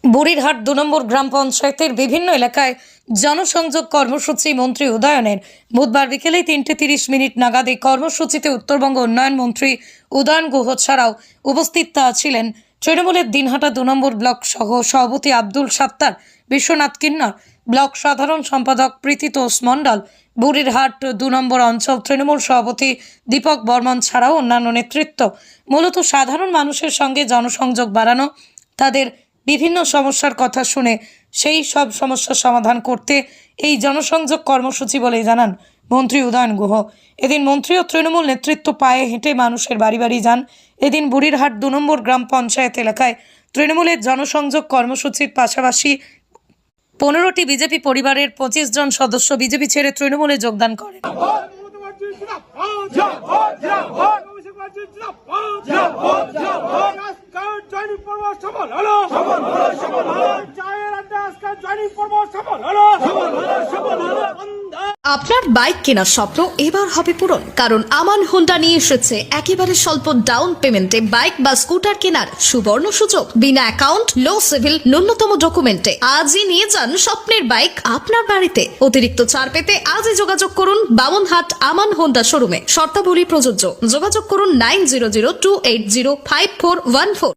বুড়িরহাট ২ নম্বর গ্রাম পঞ্চায়েতের বিভিন্ন এলাকায় জনসংযোগ কর্মসূচি মন্ত্রী উদয়নের বুধবার বিকেলে ৩:৩০ নাগাদ এই কর্মসূচিতে উত্তরবঙ্গ উন্নয়ন মন্ত্রী উদয়ন গুহ ছাড়াও উপস্থিত ছিলেন তৃণমূলের দিনহাটা ২ নম্বর ব্লক সহ সভাপতি আব্দুল সাত্তার, বিশ্বনাথ কিন্নর, ব্লক সাধারণ সম্পাদক প্রীতিতোষ মণ্ডল, বুড়িরহাট ২ নম্বর অঞ্চল তৃণমূল সভাপতি দীপক বর্মন ছাড়াও অন্যান্য নেতৃত্ব। মূলত সাধারণ মানুষের সঙ্গে জনসংযোগ বাড়ানো, তাদের বিভিন্ন সমস্যার কথা শুনে সেই সব সমস্যার সমাধান করতে এই জনসংযোগ কর্মসূচি বলে জানান মন্ত্রী উদয়ন গুহ। এদিন মন্ত্রী ও তৃণমূল নেতৃত্ব পায়ে হেঁটে মানুষের বাড়ি বাড়ি যান। এদিন বুড়িরহাট ২ নম্বর গ্রাম পঞ্চায়েত এলাকায় তৃণমূলের জনসংযোগ কর্মসূচির পাশাপাশি 15টি বিজেপি পরিবারের 25 জন সদস্য বিজেপি ছেড়ে তৃণমূলে যোগদান করেন। আপনার বাইক কেনার স্বপ্ন এবার হবে পূরণ, কারণ আমান হোন্ডা নিয়ে এসেছে একেবারে স্বল্প ডাউন পেমেন্টে বাইক বা স্কুটার কেনার সুবর্ণ সুযোগ। বিনা অ্যাকাউন্ট, লো সিভিল, ন্যূনতম ডকুমেন্টে আজই নিয়ে যান স্বপ্নের বাইক আপনার বাড়িতে। অতিরিক্ত ছাড় পেতে আজই যোগাযোগ করুন বামনহাট আমান হোন্ডা শোরুমে। শর্তাবলী প্রযোজ্য। যোগাযোগ করুন 9002805414।